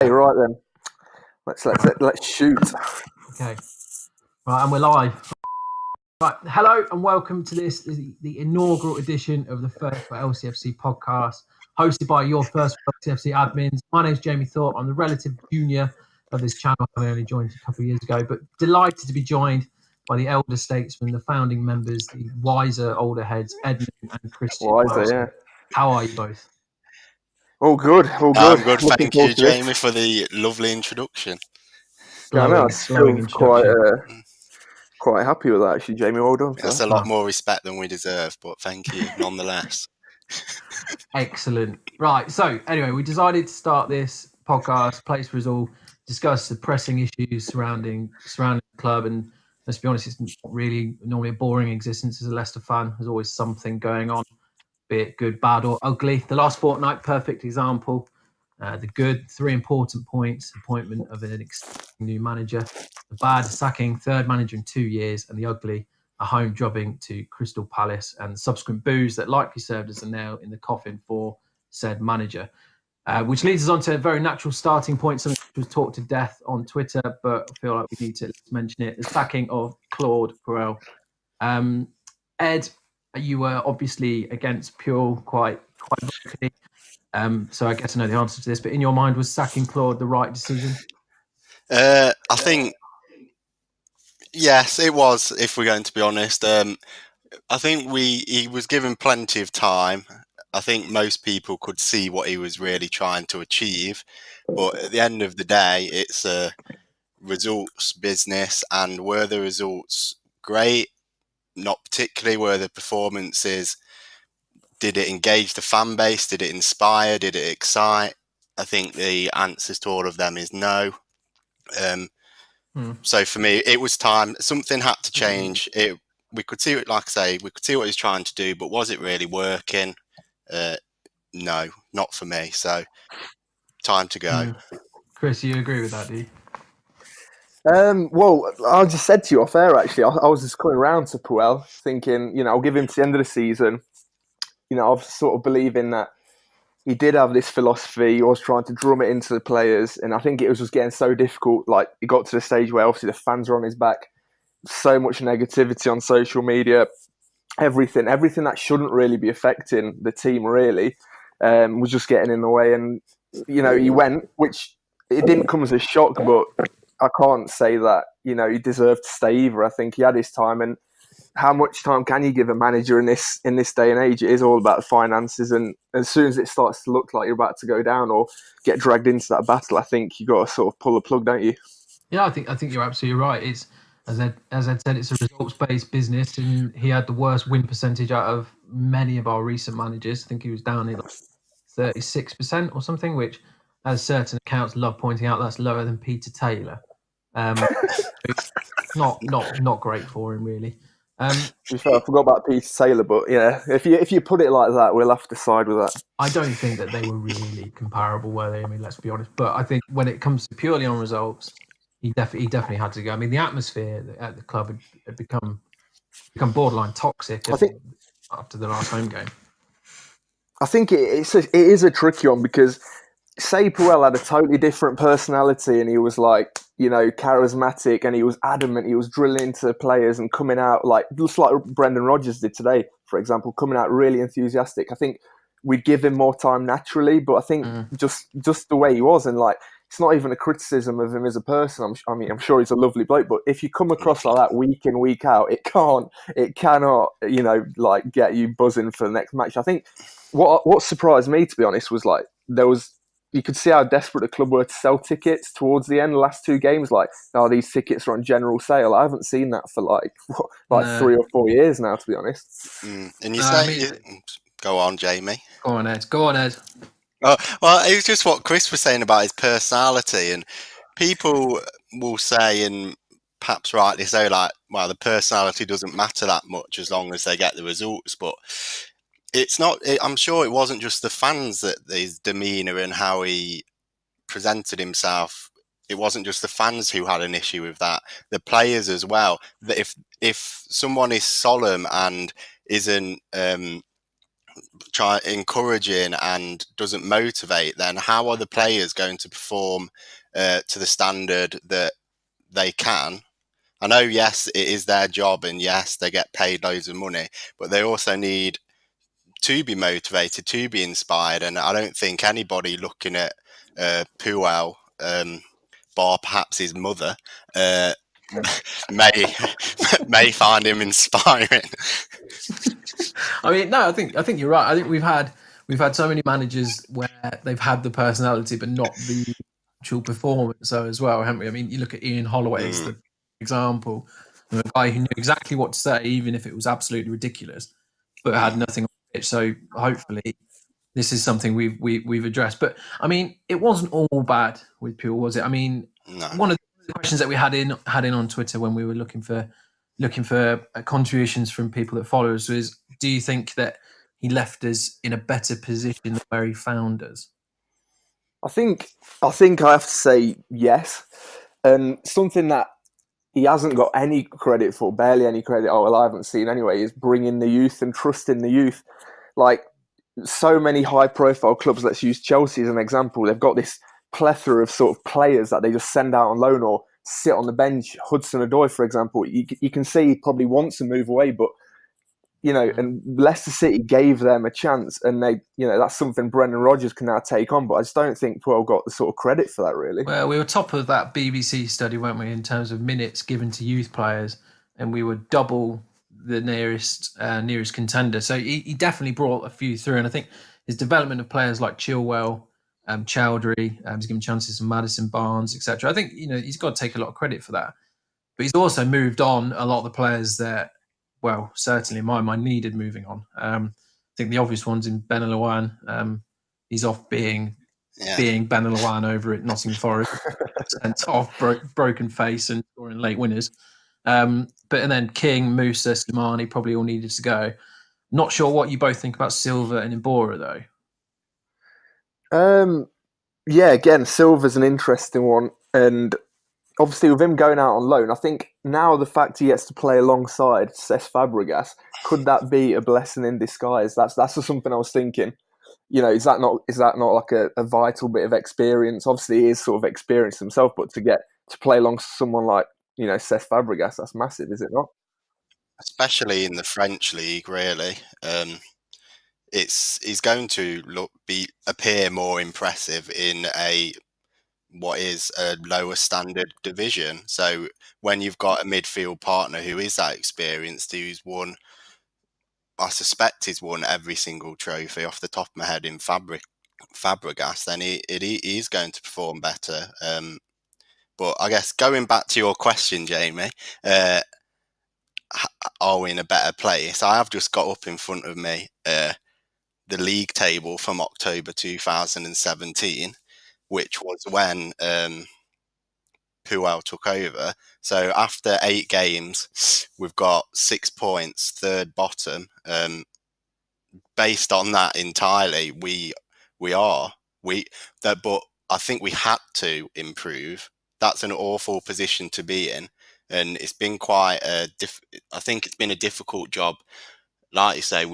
Hey, right then. Let's shoot. Okay. Right, and we're live. Right, hello and welcome to the inaugural edition of the First for LCFC podcast, hosted by your First for LCFC admins. My name's Jamie Thorpe. I'm the relative junior of this channel. I only joined a couple of years ago, but delighted to be joined by the elder statesmen, the founding members, the wiser older heads, Edmund and Christian. Wiser, yeah. How are you both? All good, all good. I'm good, Looking thank you, forward to this. Jamie, for the lovely introduction. I know, I Glowing feel quite introduction. quite happy with that, actually, Jamie. Well done. That's a lot more respect than we deserve, but thank you nonetheless. Excellent. Right. So anyway, we decided to start this podcast, place for us all, discuss the pressing issues surrounding the club. And let's be honest, it's not really normally a boring existence as a Leicester fan. There's always something going on, be it good, bad, or ugly. The last fortnight, perfect example. The good, 3 important points: appointment of an new manager; the bad, sacking third manager in 2 years; and the ugly, a home jobbing to Crystal Palace and subsequent boos that likely served as a nail in the coffin for said manager. Which leads us on to a very natural starting point, something which was talked to death on Twitter, but I feel like we need to mention it: the sacking of Claude Puel. Ed, you were obviously against Puel quite vocally. So I get to know the answer to this, but in your mind, was sacking Claude the right decision? I think, yes, it was, if we're going to be honest. I think he was given plenty of time. I think most people could see what he was really trying to achieve. But at the end of the day, it's a results business, and were the results great? Not particularly. Were the performances, did it engage the fan base? Did it inspire? Did it excite? I think the answers to all of them is no. So for me, it was time. Something had to change. We could see it, like I say, we could see what he's trying to do, but was it really working? No, not for me. So time to go. Chris, you agree with that, do you? Well, I just said to you off air, actually, I was just coming around to Puel, thinking, I'll give him to the end of the season. I was sort of believing that he did have this philosophy. He was trying to drum it into the players, and I think it was just getting so difficult. Like, it got to the stage where obviously the fans were on his back. So much negativity on social media. Everything that shouldn't really be affecting the team really was just getting in the way. And he went, which it didn't come as a shock, but I can't say that he deserved to stay either. I think he had his time, and how much time can you give a manager in this day and age? It is all about the finances, and as soon as it starts to look like you're about to go down or get dragged into that battle, I think you got to sort of pull the plug, don't you? Yeah, I think you're absolutely right. It's as Ed said, it's a results-based business, and he had the worst win percentage out of many of our recent managers. I think he was down in 36% or something, which, as certain accounts love pointing out, that's lower than Peter Taylor. Not great for him, really. To be fair, I forgot about Peter Taylor, but yeah, if you put it like that, we'll have to side with that. I don't think that they were really comparable, were they? I mean, let's be honest. But I think when it comes to purely on results, he definitely had to go. I mean, the atmosphere at the club had become borderline toxic. I think after the last home game. I think it is a tricky one, because say Puel had a totally different personality and he was like, charismatic, and he was adamant, he was drilling into players and coming out just like Brendan Rodgers did today, for example, coming out really enthusiastic. I think we'd give him more time naturally, but I think just the way he was, and it's not even a criticism of him as a person. I'm sure he's a lovely bloke, but if you come across like that week in, week out, it cannot, get you buzzing for the next match. I think what surprised me, to be honest, was you could see how desperate the club were to sell tickets towards the end. The last 2 games, these tickets are on general sale. I haven't seen that for 3 or 4 years now, to be honest. And you say, go on, Jamie. Go on, Ed. Oh, well, it was just what Krys was saying about his personality, and people will say, and perhaps rightly so, the personality doesn't matter that much as long as they get the results. But it's not. I'm sure it wasn't just the fans that his demeanour and how he presented himself. It wasn't just the fans who had an issue with that. The players as well. That if someone is solemn and isn't try encouraging and doesn't motivate, then how are the players going to perform to the standard that they can? I know, yes, it is their job, and yes, they get paid loads of money, but they also need to be motivated, to be inspired. And I don't think anybody looking at Puel, bar perhaps his mother, may may find him inspiring. I mean, no, I think you're right. I think we've had so many managers where they've had the personality but not the actual performance so as well, haven't we? I mean, you look at Ian Holloway as the example of a guy who knew exactly what to say, even if it was absolutely ridiculous, but had nothing on the pitch. So hopefully this is something we've addressed. But I mean, it wasn't all bad with Puel, was it? I mean, No. one of the questions that we had in on Twitter when we were looking for contributions from people that follow us is, do you think that he left us in a better position than where he found us? I think I have to say yes, and something that he hasn't got any credit for, barely any credit. Oh well, I haven't seen anyway. Is bringing the youth and trusting the youth. Like so many high-profile clubs. Let's use Chelsea as an example. They've got this plethora of sort of players that they just send out on loan or sit on the bench. Hudson-Odoi, for example, you can see he probably wants to move away, but and Leicester City gave them a chance, and they, that's something Brendan Rodgers can now take on. But I just don't think Puel got the sort of credit for that, really. Well, we were top of that BBC study, weren't we, in terms of minutes given to youth players, and we were double the nearest contender. So he definitely brought a few through, and I think his development of players like Chilwell, Chowdhury, he's given chances to Maddison, Barnes, etc. I think he's got to take a lot of credit for that. But he's also moved on a lot of the players that, well, certainly in my mind, needed moving on. I think the obvious ones in Ben Alawan, he's off being Ben Alawan over at Nottingham Forest, sent off, broken face and scoring late winners. And then King, Musa, Slimani probably all needed to go. Not sure what you both think about Silva and Imbora, though. Yeah, again, Silva's an interesting one, and obviously with him going out on loan, I think now the fact he gets to play alongside Cesc Fabregas, could that be a blessing in disguise? That's just something I was thinking. Is that not like a vital bit of experience? Obviously, he is sort of experienced himself, but to get to play alongside someone like Cesc Fabregas, that's massive, is it not? Especially in the French league, really. He's going to appear more impressive in what is a lower standard division. So when you've got a midfield partner who is that experienced, I suspect he's won every single trophy off the top of my head in Fabregas, then he is going to perform better. But I guess going back to your question, Jamie, are we in a better place? I have just got up in front of me the league table from October 2017, which was when Puel took over. So after 8 games, we've got 6 points, third bottom. Based on that entirely, but I think we had to improve. That's an awful position to be in, and it's been quite I think it's been a difficult job. Like you say,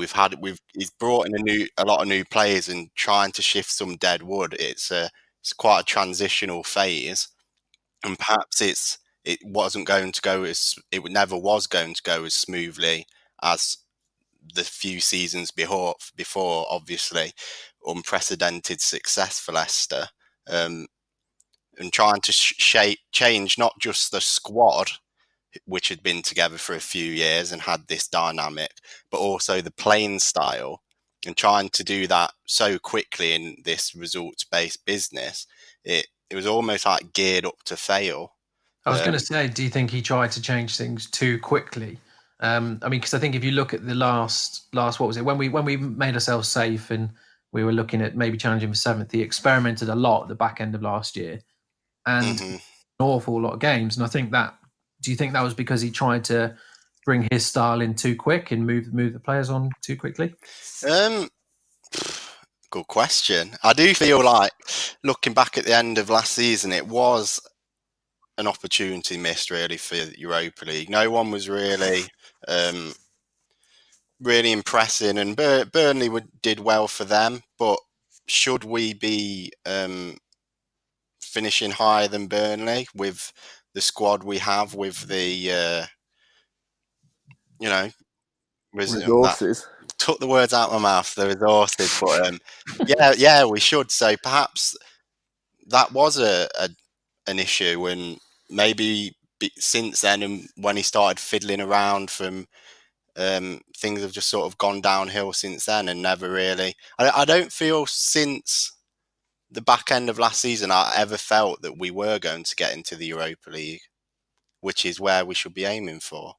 he's brought in a lot of new players and trying to shift some dead wood. It's quite a transitional phase, and perhaps it never was going to go as smoothly as the few seasons before. Obviously, unprecedented success for Leicester, and trying to change not just the squad, which had been together for a few years and had this dynamic, but also the playing style, and trying to do that so quickly in this results-based business, it was almost like geared up to fail. I was going to say, do you think he tried to change things too quickly? I mean, because I think if you look at the last, what was it, when we made ourselves safe and we were looking at maybe challenging for 7th, he experimented a lot at the back end of last year, and an awful lot of games. And I think do you think that was because he tried to bring his style in too quick and move the players on too quickly? Good question. I do feel like, looking back at the end of last season, it was an opportunity missed really for Europa League. No one was really really impressing, and Burnley did well for them. But should we be finishing higher than Burnley with the squad we have, with the you know, that Resources. took the words out of my mouth, the resources. But yeah, we should. So perhaps that was an issue, and maybe since then, and when he started fiddling around from things have just sort of gone downhill since then, and never really. I don't feel since the back end of last season I ever felt that we were going to get into the Europa League, which is where we should be aiming for.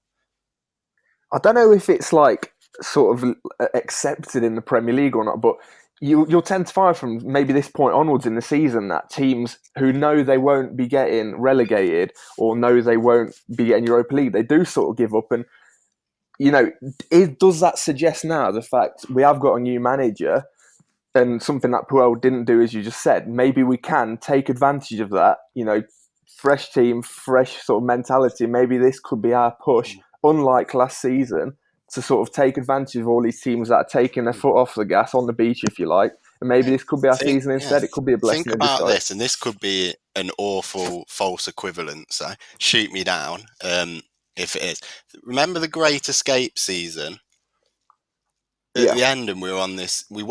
I don't know if it's like sort of accepted in the Premier League or not, but you'll tend to find from maybe this point onwards in the season that teams who know they won't be getting relegated or know they won't be getting Europa League, they do sort of give up. And does that suggest now the fact we have got a new manager and something that Puel didn't do, as you just said? Maybe we can take advantage of that. Fresh team, fresh sort of mentality. Maybe this could be our push, unlike last season, to sort of take advantage of all these teams that are taking their foot off the gas on the beach, if you like. And maybe this could be our season instead. It could be a blessing Think in disguise. about this, and this could be an awful false equivalence. So shoot me down if it is. Remember the Great Escape season? At the end, and we were on this. We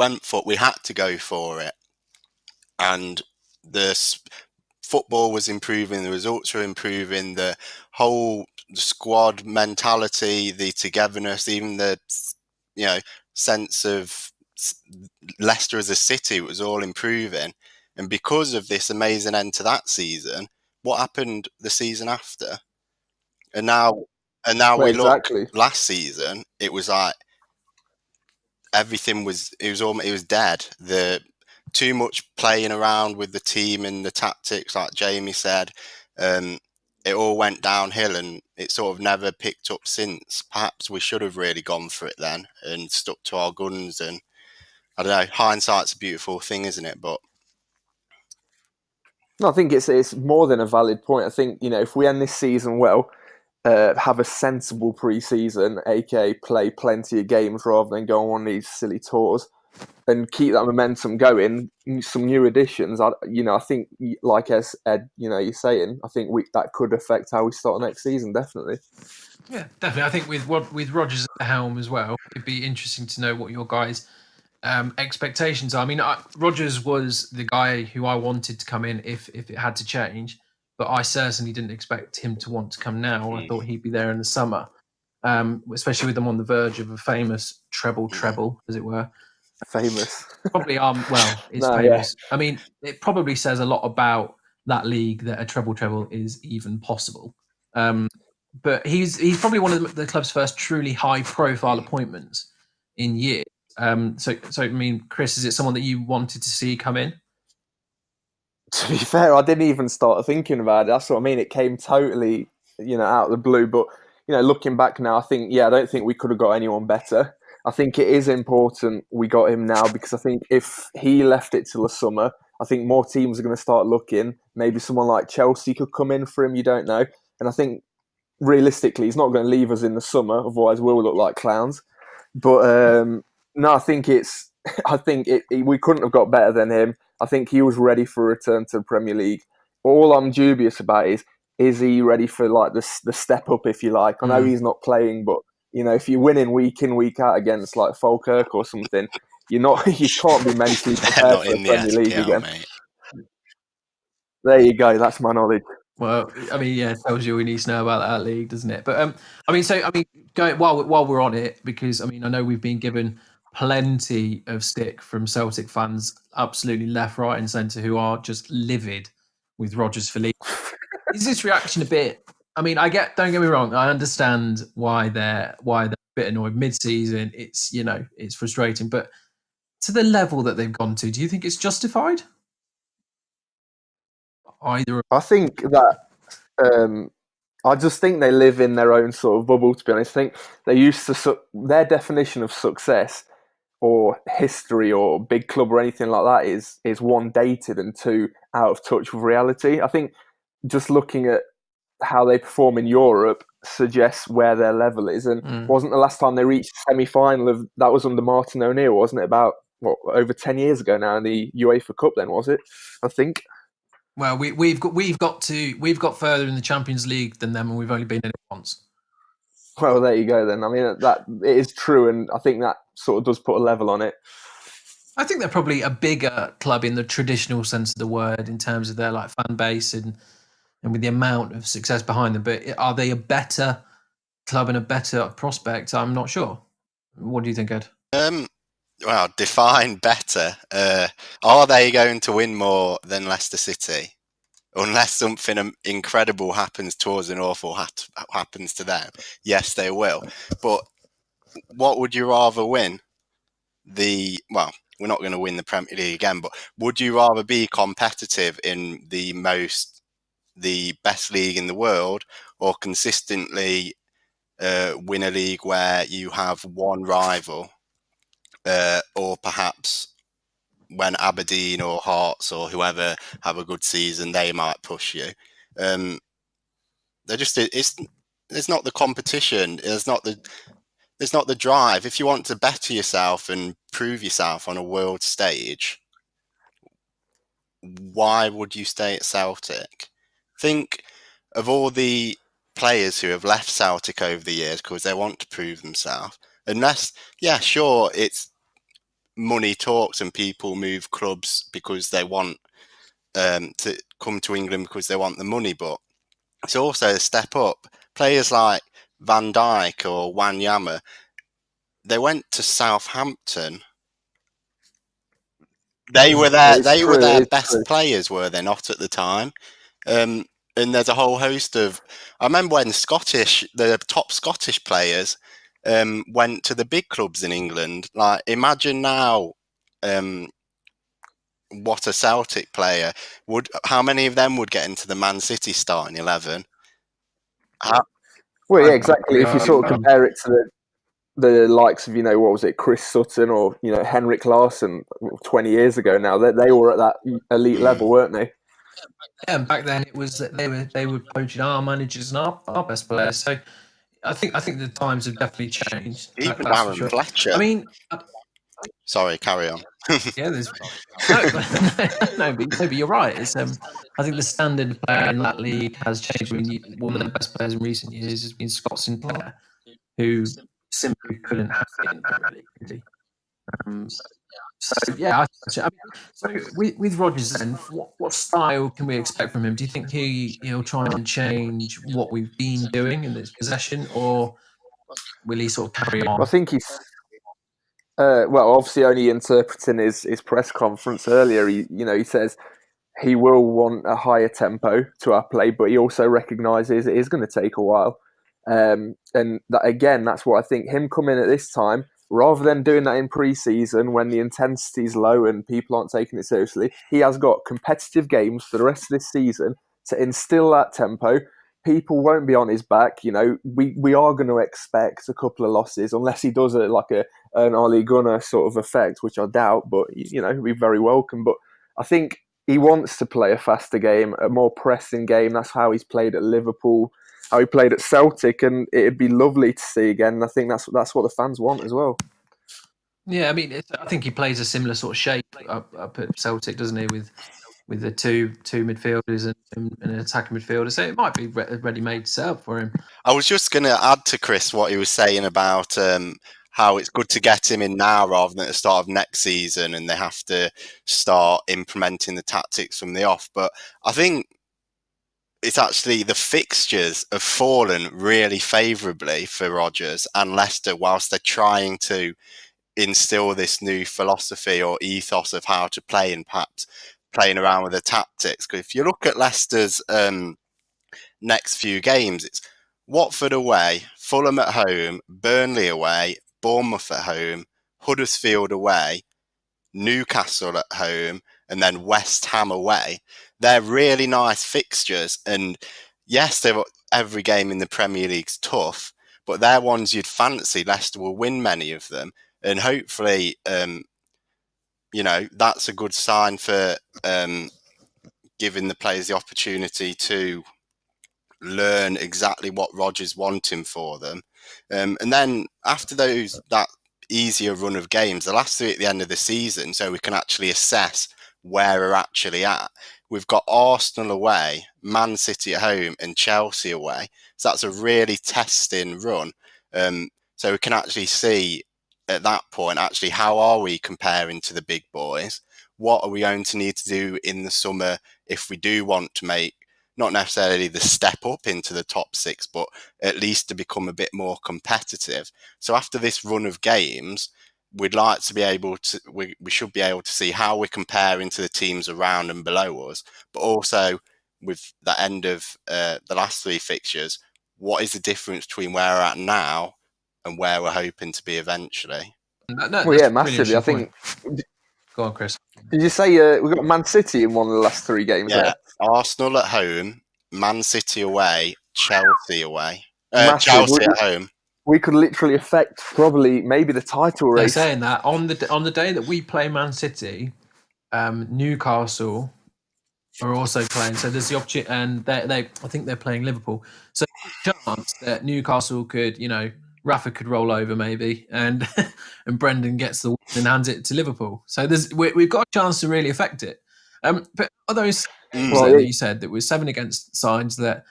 had to go for it, and the football was improving. The results were improving. The whole squad mentality, the togetherness, even the sense of Leicester as a city was all improving. And because of this amazing end to that season, what happened the season after? And now we look last season. It was like everything was dead. The too much playing around with the team and the tactics, like Jamie said. It all went downhill, and it sort of never picked up since. Perhaps we should have really gone for it then and stuck to our guns. And I don't know, hindsight's a beautiful thing, isn't it? But no, I think it's more than a valid point. I think if we end this season well, have a sensible pre-season, aka play plenty of games rather than go on one of these silly tours, and keep that momentum going. Some new additions, I think, like as Ed, you're saying, I think that could affect how we start next season. Definitely. Yeah, definitely. I think with Rodgers at the helm as well, it'd be interesting to know what your guys' expectations are. I mean, Rodgers was the guy who I wanted to come in if it had to change, but I certainly didn't expect him to want to come now. I thought he'd be there in the summer, especially with them on the verge of a famous treble, as it were. Famous. Probably it's famous. Yeah. I mean, it probably says a lot about that league that a treble is even possible. But he's probably one of the club's first truly high-profile appointments in years. So I mean, Krys, is it someone that you wanted to see come in? To be fair, I didn't even start thinking about it. That's what I mean. It came totally, out of the blue. But looking back now, I think, I don't think we could have got anyone better. I think it is important we got him now, because I think if he left it till the summer, I think more teams are going to start looking. Maybe someone like Chelsea could come in for him. You don't know. And I think realistically, he's not going to leave us in the summer. Otherwise, we'll look like clowns. But no, I think we couldn't have got better than him. I think he was ready for a return to the Premier League. All I'm dubious about is he ready for like the step up, if you like? I know he's not playing, but if you're winning week in, week out against like Falkirk or something, you can't be mentally prepared for the Premier League again. Mate. There you go. That's my knowledge. Well, I mean, it tells you we need to know about that league, doesn't it? But going while we're on it, because I know we've been given plenty of stick from Celtic fans, absolutely left, right, and centre, who are just livid with Rodgers for leaving. Is this reaction a bit? I mean, don't get me wrong, I understand why they're a bit annoyed mid-season. It's it's frustrating, but to the level that they've gone to, do you think it's justified? Either. I think that I just think they live in their own sort of bubble, to be honest. I think they used to their definition of success or history or big club or anything like that is one, dated, and two, out of touch with reality. I think just looking at how they perform in Europe, suggests where their level is. And wasn't the last time they reached the semi-final of that was under Martin O'Neill, wasn't it? About over 10 years ago now in the UEFA Cup. Then was it? I think. Well, we've got further in the Champions League than them, and we've only been in it once. Well, there you go. Then I mean that it is true, and I think that sort of does put a level on it. I think they're probably a bigger club in the traditional sense of the word in terms of their like fan base and with the amount of success behind them. But are they a better club and a better prospect? I'm not sure. What do you think, Ed? Well, define better. Are they going to win more than Leicester City? Unless something incredible happens towards an awful happens to them. Yes, they will. But what would you rather win? Well, we're not going to win the Premier League again, but would you rather be competitive in the best league in the world, or consistently win a league where you have one rival, or perhaps when Aberdeen or Hearts or whoever have a good season, they might push you. It's not the competition. There's not the drive. If you want to better yourself and prove yourself on a world stage, why would you stay at Celtic? Think of all the players who have left Celtic over the years because they want to prove themselves. Unless, yeah, sure, it's money talks and people move clubs because they want to come to England because they want the money, but it's also a step up. Players like Van Dijk or Wanyama, they went to Southampton. They were their best players, were they not, at the time? And there's a whole host of. I remember when the top Scottish players went to the big clubs in England. Like, imagine now, what a Celtic player would. How many of them would get into the Man City starting 11? Well, yeah, exactly. If you sort of compare it to the likes of, what was it, Krys Sutton or, Henrik Larsson 20 years ago now, they were at that elite level, weren't they? Yeah, and back then it was that they were poaching our managers and our best players. So I think the times have definitely changed. Even That's Aaron for sure. Fletcher. I mean, sorry, carry on. Yeah, there's no, but you're right. It's I think the standard of player in that league has changed. I mean, one of the best players in recent years has been Scott Sinclair, who simply couldn't have it in the Premier League, could he? So yeah, so with Rodgers, then, what style can we expect from him? Do you think he'll try and change what we've been doing in this possession, or will he sort of carry on? I think he's obviously only interpreting his press conference earlier. He says he will want a higher tempo to our play, but he also recognises it is going to take a while. And that's what I think. Him coming at this time, rather than doing that in pre-season when the intensity is low and people aren't taking it seriously, he has got competitive games for the rest of this season to instill that tempo. People won't be on his back. We are going to expect a couple of losses unless he does an Ole Gunnar sort of effect, which I doubt, but it'd be very welcome. But I think he wants to play a faster game, a more pressing game. That's how he's played at Liverpool, how he played at Celtic, and it'd be lovely to see again. And I think that's what the fans want as well. Yeah, I mean, I think he plays a similar sort of shape up at Celtic, doesn't he? With the two midfielders and an attacking midfielder, so it might be a ready-made setup for him. I was just going to add to Krys what he was saying about how it's good to get him in now rather than at the start of next season, and they have to start implementing the tactics from the off. But I think it's actually the fixtures have fallen really favourably for Rodgers and Leicester whilst they're trying to instill this new philosophy or ethos of how to play and perhaps playing around with the tactics. Because if you look at Leicester's next few games, it's Watford away, Fulham at home, Burnley away, Bournemouth at home, Huddersfield away, Newcastle at home, and then West Ham away. They're really nice fixtures, and yes, every game in the Premier League's tough, but they're ones you'd fancy. Leicester will win many of them, and hopefully, that's a good sign for giving the players the opportunity to learn exactly what Rodgers wanting for them. And then after that easier run of games, the last 3 at the end of the season, so we can actually assess where we're actually at. We've got Arsenal away, Man City at home, and Chelsea away. So that's a really testing run. So we can actually see at that point, actually, how are we comparing to the big boys? What are we going to need to do in the summer if we do want to make not necessarily the step up into the top 6, but at least to become a bit more competitive? So after this run of games, we'd like to be able to, we should be able to see how we're comparing to the teams around and below us, but also with the end of the last 3 fixtures, what is the difference between where we're at now and where we're hoping to be eventually? Well, yeah, really massively. I think. Go on, Krys. Did you say we got Man City in one of the last 3 games? Yeah, There? Arsenal at home, Man City away, Chelsea away, Massive. Chelsea at home. We could literally affect probably maybe the title They're race. saying that on the day that we play Man City, Newcastle are also playing. So there's the opportunity, and I think they're playing Liverpool. So there's a chance that Newcastle could, Rafa could roll over maybe, and and Brendan gets the win and hands it to Liverpool. So we've got a chance to really affect it. But are those games that you said that were 7 against sides that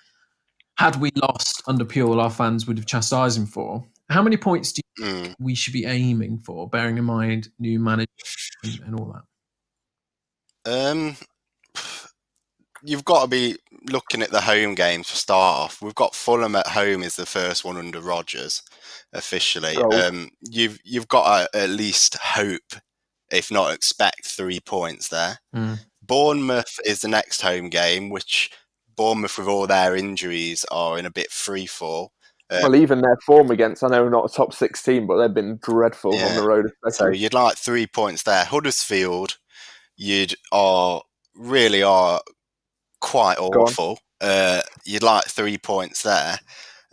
had we lost under Puel, our fans would have chastised him for? How many points do you think we should be aiming for, bearing in mind new manager and all that? You've got to be looking at the home games for start off. We've got Fulham at home is the first one under Rodgers officially. You've got to at least hope, if not expect, 3 points there. Bournemouth is the next home game, which Bournemouth with all their injuries are in a bit free fall. Well, even their form against, I know not a top 6 team, but they've been dreadful on the road especially. So you'd like 3 points there. Huddersfield, really are quite awful. You'd like 3 points there.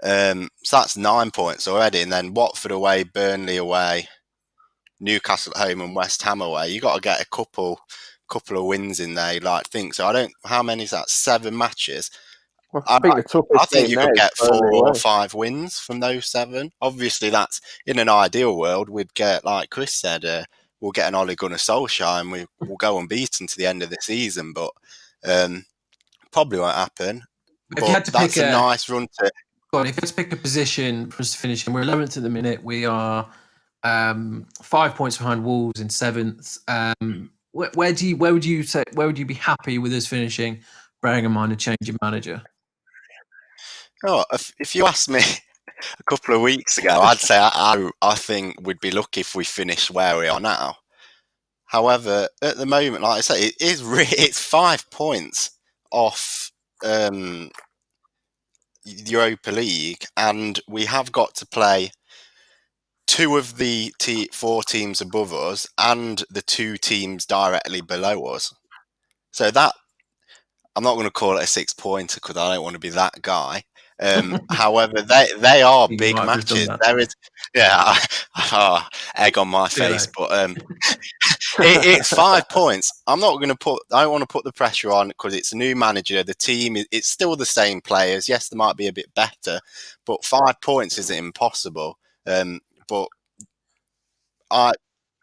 So that's 9 points already. And then Watford away, Burnley away, Newcastle at home and West Ham away. You got to get a couple of wins in there, think. So how many is that? 7 matches. Well, I think you could get 4 or 5 wins from those 7. Obviously, that's in an ideal world. We'd get, like Krys said, we'll get an Ole Gunnar Solskjaer and we'll go unbeaten to the end of the season. But probably won't happen. If you had to pick a nice run to. God, if you had to pick a position for us to finish, and we're 11th at the minute, we are 5 points behind Wolves in 7th. Where would you be happy with us finishing, bearing in mind a change in manager? Oh, if you asked me a couple of weeks ago, I'd say I think we'd be lucky if we finished where we are now. However, at the moment, like I say, it's 5 points off Europa League, and we have got to play 2 of the 4 teams above us and the 2 teams directly below us. So that, I'm not going to call it a 6-pointer because I don't want to be that guy. However, they are big matches. There is, egg on my face, but it's 5 points. I don't want to put the pressure on because it's a new manager. The team, it's still the same players. Yes, they might be a bit better, but 5 points isn't impossible. But I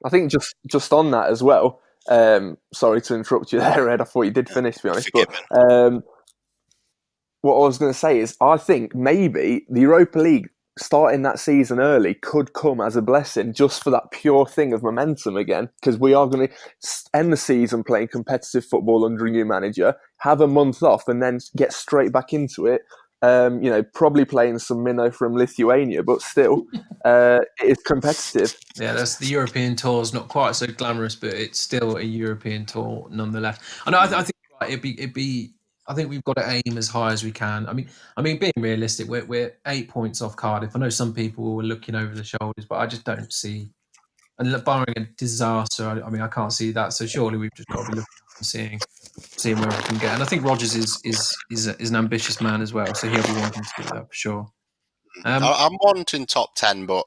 think just on that as well. Sorry to interrupt you there, Ed. I thought you did finish, to be honest. But what I was going to say is, I think maybe the Europa League starting that season early could come as a blessing just for that pure thing of momentum again, because we are going to end the season playing competitive football under a new manager, have a month off, and then get straight back into it. Probably playing some minnow from Lithuania, but still, it's competitive. Yeah, that's the European tour is not quite so glamorous, but it's still a European tour nonetheless. I know. I think it'd be. I think we've got to aim as high as we can. I mean, being realistic, we're 8 points off Cardiff. I know some people were looking over the shoulders, but I just don't see. And barring a disaster, I can't see that. So surely we've just got to be looking and seeing where we can get. And I think Rodgers is an ambitious man as well, so he'll be wanting to do that for sure. I'm wanting top 10, but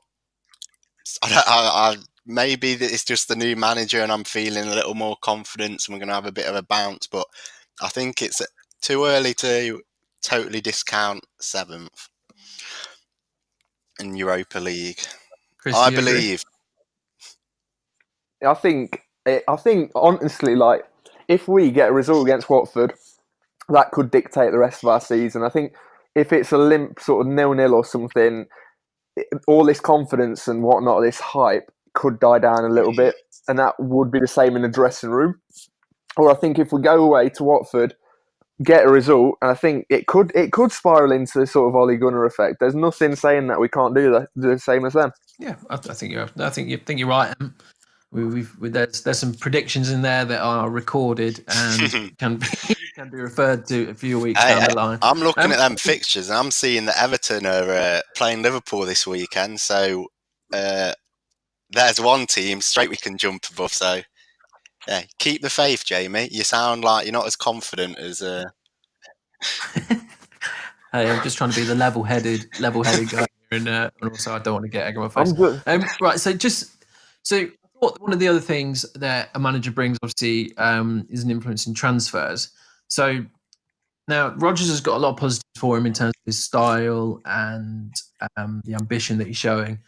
maybe it's just the new manager and I'm feeling a little more confidence and we're going to have a bit of a bounce. But I think it's too early to totally discount 7th in Europa League. Krys, I do you agree? believe. I think honestly, like if we get a result against Watford, that could dictate the rest of our season. I think if it's a limp sort of 0-0 or something, all this confidence and whatnot, this hype could die down a little bit, and that would be the same in the dressing room. Or I think if we go away to Watford, get a result, and I think it could spiral into sort of Ole Gunnar effect. There's nothing saying that we can't do the same as them. Yeah, I think you're right. There's some predictions in there that are recorded and can be referred to a few weeks down the line. I'm looking at them fixtures and I'm seeing that Everton are playing Liverpool this weekend. So there's one team straight we can jump above. So yeah, keep the faith, Jamie. You sound like you're not as confident as. Hey, I'm just trying to be the level-headed guy here, and also I don't want to get egg on my face. I'm good. Right, so I thought one of the other things that a manager brings, obviously, is an influence in transfers. So now Rodgers has got a lot of positives for him in terms of his style and the ambition that he's showing,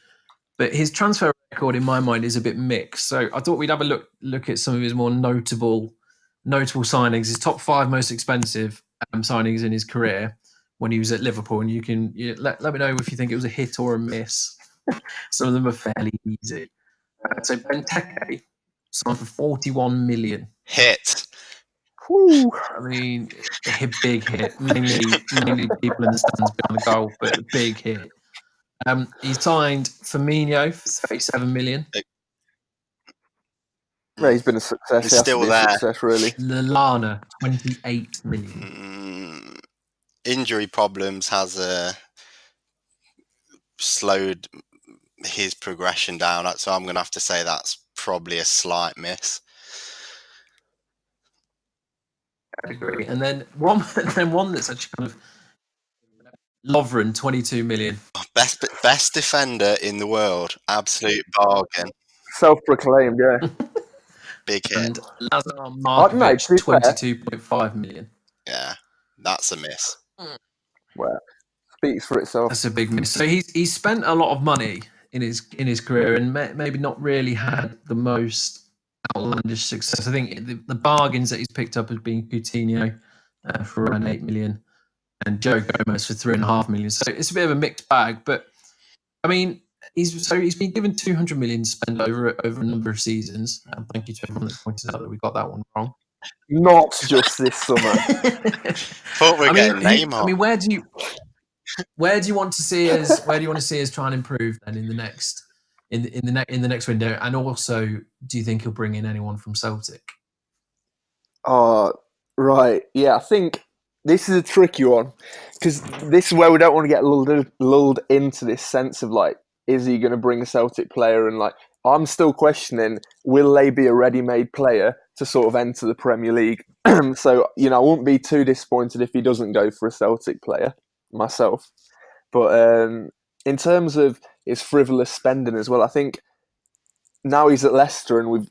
but his transfer record, in my mind, is a bit mixed. So I thought we'd have a look at some of his more notable signings. His top 5 most expensive signings in his career when he was at Liverpool, and you can let me know if you think it was a hit or a miss. Some of them are fairly easy. So Benteke signed for 41 million. Hit. Whew. I mean, a big hit. Mainly people in the stands behind the goal, but a big hit. He signed Firmino for 37 million. Yeah, he's been a success. He's He has still to be there. a success, really. Lallana, 28 million. Injury problems has slowed his progression down, so I'm going to have to say that's probably a slight miss. I agree. And then one that's actually kind of Lovren, 22 million. Best defender in the world, absolute bargain. Self-proclaimed, yeah. Big hit. And Lazar Markovic, 22.5 million. Yeah, that's a miss. Well, speaks for itself. That's a big miss. So he's spent a lot of money in his career and maybe not really had the most outlandish success. I think the bargains that he's picked up has been Coutinho for around 8 million and Joe Gomez for 3.5 million. So it's a bit of a mixed bag. But I mean, he's been given 200 million to spend over a number of seasons. Thank you to everyone that pointed out that we got that one wrong. Not just this summer. Thought we're getting Neymar. I mean, where do you want to see us? Where do you want to see us try and improve then in the next window? And also, do you think he'll bring in anyone from Celtic? Right. Yeah, I think this is a tricky one because this is where we don't want to get lulled into this sense of like, is he going to bring a Celtic player? And like, I'm still questioning, will they be a ready-made player to sort of enter the Premier League? So, I wouldn't be too disappointed if he doesn't go for a Celtic player myself. But in terms of his frivolous spending as well, I think now he's at Leicester and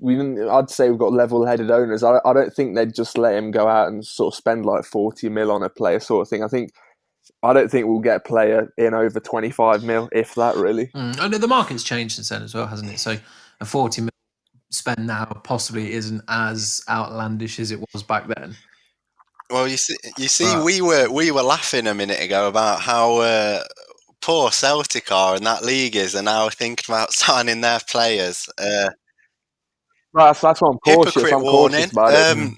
I'd say we've got level-headed owners. I don't think they'd just let him go out and sort of spend like 40 mil on a player sort of thing. I don't think we'll get a player in over 25 mil, if that really. I know the market's changed since then as well, hasn't it? So a 40 mil spend now possibly isn't as outlandish as it was back then. Well, you see, we were laughing a minute ago about how poor Celtic are and that league is, and now thinking about signing their players. That's why I'm cautious. Hypocrite cautious about it.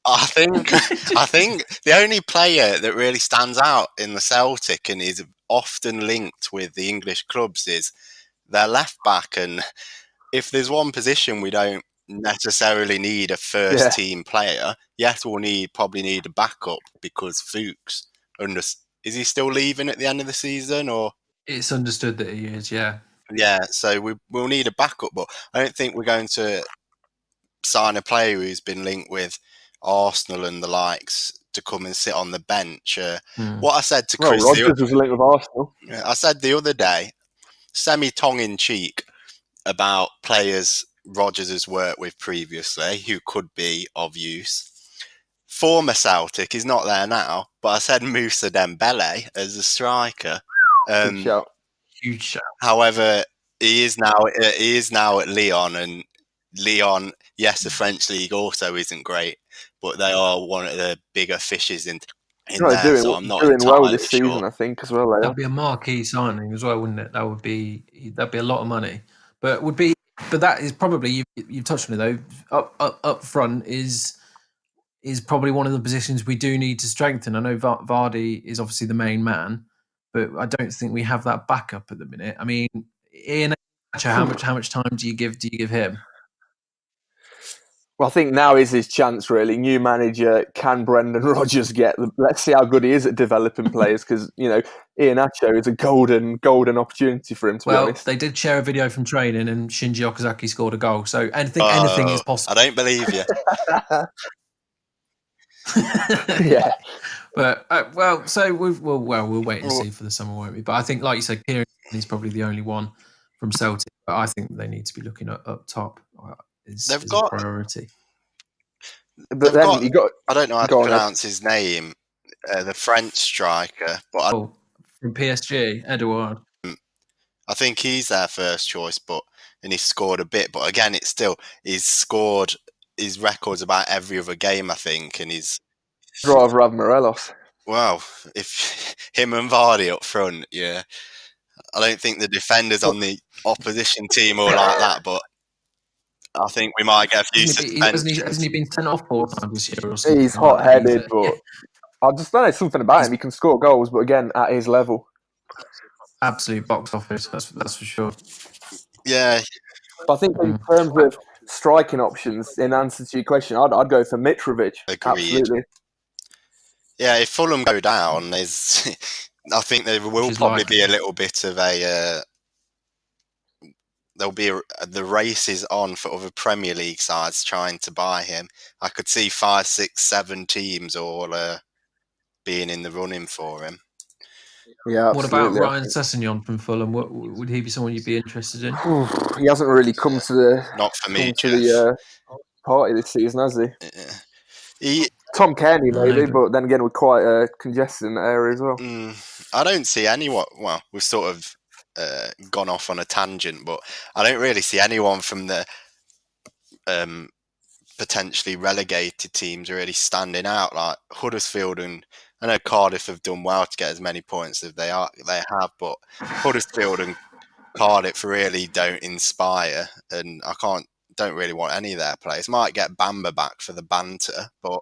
I think the only player that really stands out in the Celtic and is often linked with the English clubs is their left back. And if there's one position we don't necessarily need a first team player, yes, we'll probably need a backup because Fuchs is he still leaving at the end of the season, or it's understood that he is? Yeah. So we'll need a backup, but I don't think we're going to sign a player who's been linked with Arsenal and the likes to come and sit on the bench. What I said to Krys, Rodgers was linked with Arsenal. I said the other day, semi-tongue in cheek, about players Rodgers has worked with previously who could be of use. former Celtic. He's not there now, but I said Moussa Dembele as a striker. Good shout. Huge shout. However, he is now at Lyon, and Lyon, yes, the French league also isn't great, but they are one of the bigger fishes in They're there. So I'm not doing well entirely this sure. season, I think, as well. That'd be a marquee signing as well, wouldn't it? That'd be a lot of money, but that is probably you've touched on it though. Up front is probably one of the positions we do need to strengthen. I know Vardy is obviously the main man, but I don't think we have that backup at the minute. I mean, Ian, how much time do you give him? Well, I think now is his chance, really. New manager, can Brendan Rodgers get them? Let's see how good he is at developing players, because, Iheanacho is a golden opportunity for him, to be honest. They did share a video from training and Shinji Okazaki scored a goal. So anything is possible. I don't believe you. Yeah. But, we'll wait and see for the summer, won't we? But I think, like you said, Kieran is probably the only one from Celtic. But I think they need to be looking up top. Is a priority. But then I don't know how to pronounce his name, the French striker. But from PSG, Edouard. I think he's their first choice, and he scored a bit. But again, he's scored his records about every other game, I think, and he's rather have Morelos. Well, if him and Vardy up front, yeah, I don't think the defenders on the opposition team are like that, but I think we might get a few suspensions. Hasn't he been sent off 4 times this year or something? He's hot-headed, but I just don't know, something about him. He can score goals, but again, at his level. Absolute box office, that's for sure. Yeah. But I think in terms of striking options, in answer to your question, I'd go for Mitrovic. Agreed. Absolutely. Yeah, if Fulham go down, I think there will probably be a little bit of there'll be the race is on for other Premier League sides trying to buy him. I could see 5, 6, 7 teams all being in the running for him. Yeah, what about Ryan Sessegnon from Fulham? Would he be someone you'd be interested in? He hasn't really come to the party this season, has he? Tom Kearney maybe, but then again we're quite congested in that area as well. I don't see anyone. Well, we've sort of gone off on a tangent, but I don't really see anyone from the potentially relegated teams really standing out. Like Huddersfield, and I know Cardiff have done well to get as many points as they have, but Huddersfield and Cardiff really don't inspire, and don't really want any of their players. Might get Bamba back for the banter, but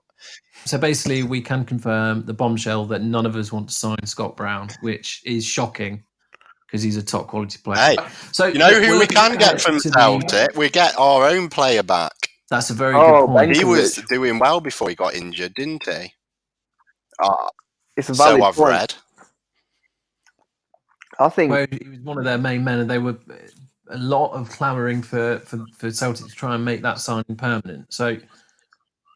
so basically we can confirm the bombshell that none of us want to sign Scott Brown, which is shocking because he's a top quality player. Hey, so you know who we can get from Celtic? We get our own player back. That's a very good point. He was doing well before he got injured, didn't he? It's a valid I've read. I think he was one of their main men, and they were a lot of clamouring for Celtic to try and make that signing permanent. So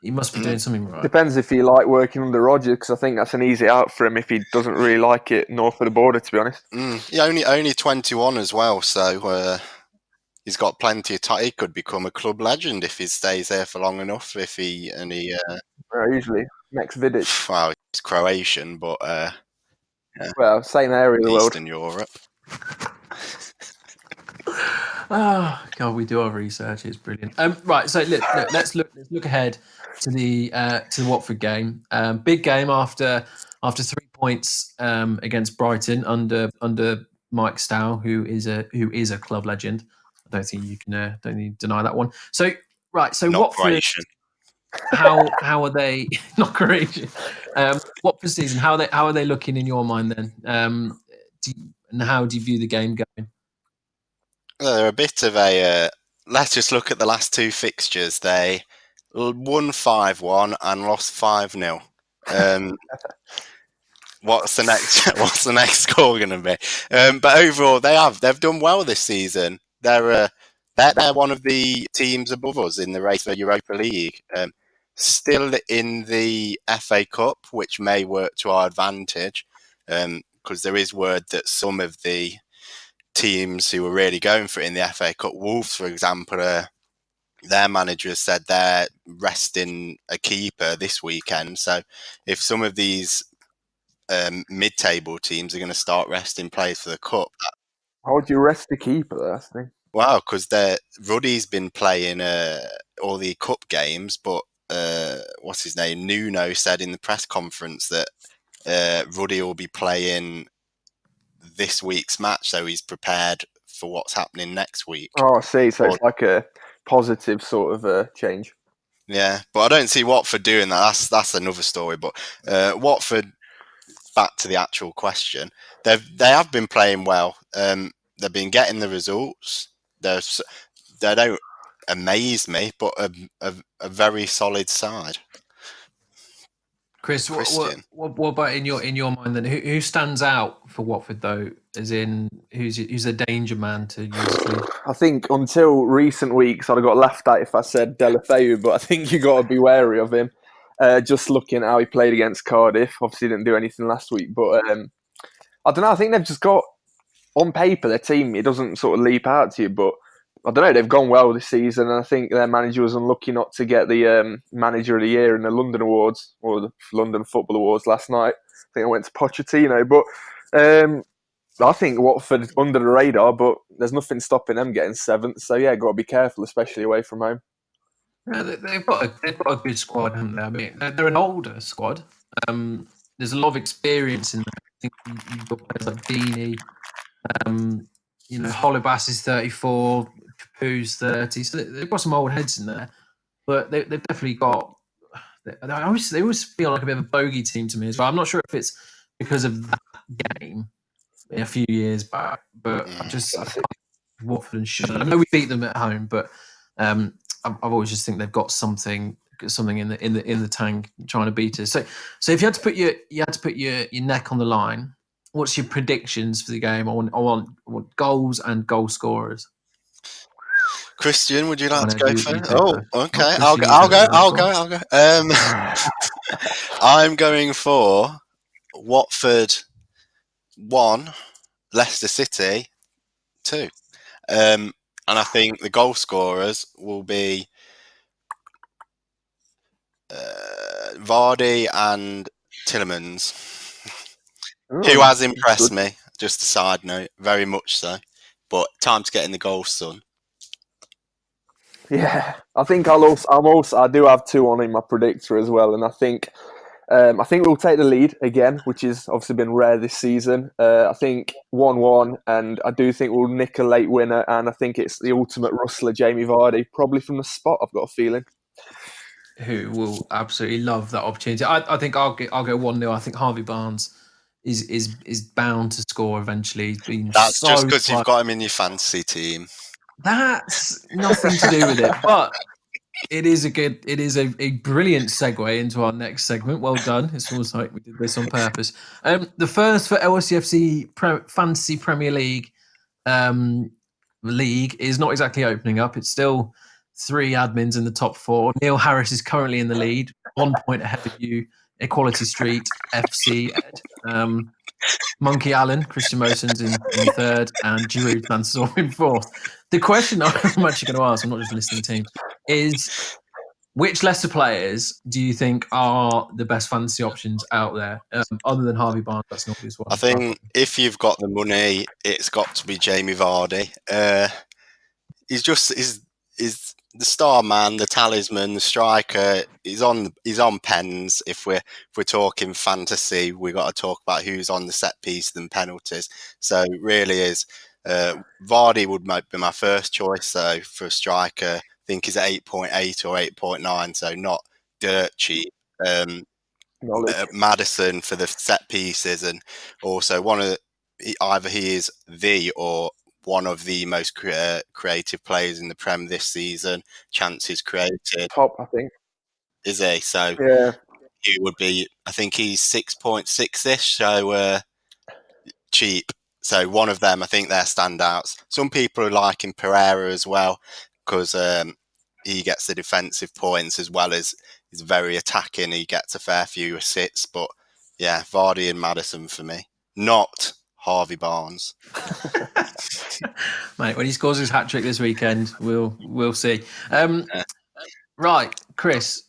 he must be doing something right. Depends if he like working under Rodgers, because I think that's an easy out for him if he doesn't really like it north of the border, to be honest. Yeah, only 21 as well, so he's got plenty of time. He could become a club legend if he stays there for long enough. Usually next Vidic. Well, he's Croatian, but well, same area of the world. Eastern Europe. Oh God, we do our research. It's brilliant. Right, so let's look ahead to the Watford game. Big game after 3 points against Brighton under Mike Stow, who is a club legend. I don't think you can deny that one. So right, so not Watford. Croatian. How are they not Croatian? Watford season. How are they looking in your mind then? And how do you view the game going? Well, they're a bit of a. Let's just look at the last 2 fixtures. They won 5-1 and lost 5-0. What's the next score going to be? But overall, they've done well this season. They're one of the teams above us in the race for Europa League. Still in the FA Cup, which may work to our advantage, because there is word that some of the teams who are really going for it in the FA Cup, Wolves, for example, are their manager has said they're resting a keeper this weekend. So if some of these mid-table teams are going to start resting players for the cup, How would you rest the keeper? That's the thing. wow, because Ruddy's been playing all the cup games, but what's his name? Nuno said in the press conference that Ruddy will be playing this week's match, so he's prepared for what's happening next week. Oh, I see. So it's like a positive sort of change. Yeah, but I don't see Watford doing that. That's another story. But Watford, back to the actual question, they have been playing well. They've been getting the results. They don't amaze me, but a very solid side. Krys, Christian, what about in your mind then? Who stands out for Watford though? As in, who's a danger man to use? I think until recent weeks, I'd have got laughed at if I said Delafeu, but I think you got to be wary of him. Just looking at how he played against Cardiff, obviously didn't do anything last week, but I don't know. I think they've just got on paper their team. It doesn't sort of leap out to you, but I don't know. They've gone well this season, and I think their manager was unlucky not to get the manager of the year in the London Awards or the London Football Awards last night. I think I went to Pochettino, but I think Watford under the radar, but there's nothing stopping them getting seventh. So yeah, got to be careful, especially away from home. Yeah, they've got a good squad, haven't they? I mean, they're an older squad. There's a lot of experience in there. I think you've got players like Deeney. Holibas is 34, Capu's 30. So they've got some old heads in there, but they've definitely got. They always feel like a bit of a bogey team to me as well. I'm not sure if it's because of that game a few years back, but I can't Watford and Sheffield. I know we beat them at home, but I've always just think they've got something in the tank trying to beat us. So if you had to put your neck on the line, what's your predictions for the game? I want goals and goal scorers. Christian, would you like to go first? Oh, okay. I'll go. I'm going for Watford 1, Leicester City 2. And I think the goal scorers will be Vardy and Tielemans, who has impressed me. Just a side note, very much so. But time to get in the goals, son. Yeah, I think I do have 2 on in my predictor as well, and I think we'll take the lead again, which has obviously been rare this season. I think 1-1, and I do think we'll nick a late winner, and I think it's the ultimate rustler, Jamie Vardy, probably from the spot. I've got a feeling. Who will absolutely love that opportunity? I think I'll go 1-0. I think Harvey Barnes is bound to score eventually. He's been That's just because you've got him in your fantasy team. That's nothing to do with it, but it is a brilliant segue into our next segment. Well done. It's almost like we did this on purpose. The first for LSCFC Fantasy Premier League league is not exactly opening up. It's still 3 admins in the top 4. Neil Harris is currently in the lead, 1 point ahead of you. Equality Street FC Ed. Monkey Allen, Christian Moson's in 3rd, and Giroud Mansour in 4th. The question I'm actually going to ask, I'm not just listing teams, is which Leicester players do you think are the best fantasy options out there, other than Harvey Barnes? That's not obvious one. I think if you've got the money, it's got to be Jamie Vardy. He's the star man, the talisman, the striker. He's on pens. If we're talking fantasy, we got to talk about who's on the set piece than penalties. So it really is. Vardy would be my first choice. So for a striker, I think he's at 8.8 or 8.9. So not dirt cheap. Maddison for the set pieces, and also either he is the or one of the most creative players in the Prem this season. Chances created. Top, I think. Is he? So yeah, he would be. I think he's 6.6ish. So cheap. So one of them, I think they're standouts. Some people are liking Pereira as well because he gets the defensive points as well as he's very attacking. He gets a fair few assists. But yeah, Vardy and Maddison for me, not Harvey Barnes. Mate, when he scores his hat trick this weekend, we'll see. Right, Krys.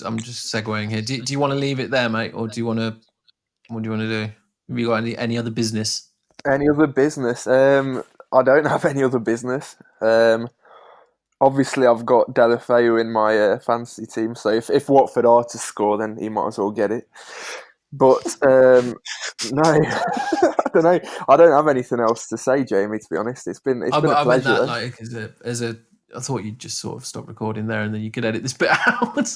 I'm just segueing here. Do you want to leave it there, mate, or do you want to? What do you want to do? Have you got any other business? Any other business? I don't have any other business. Obviously, I've got Delafeu in my fantasy team, so if Watford are to score, then he might as well get it. But no, I don't know. I don't have anything else to say, Jamie. To be honest, it's been a I meant pleasure. that like as a. I thought you'd just sort of stop recording there, and then you could edit this bit out.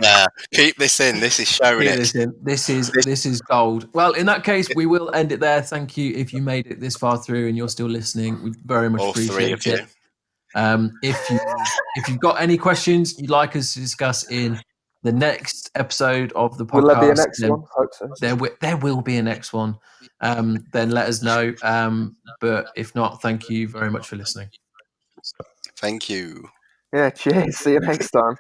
Yeah, keep this in. This is showing it. This is gold. Well, in that case, we will end it there. Thank you if you made it this far through and you're still listening. We very much All three appreciate of it. you. If you've got any questions you'd like us to discuss in the next episode of the podcast, will there be a next one? Hope so. There will be a next one. Then let us know. But if not, thank you very much for listening. Thank you. Yeah, cheers. See you next time.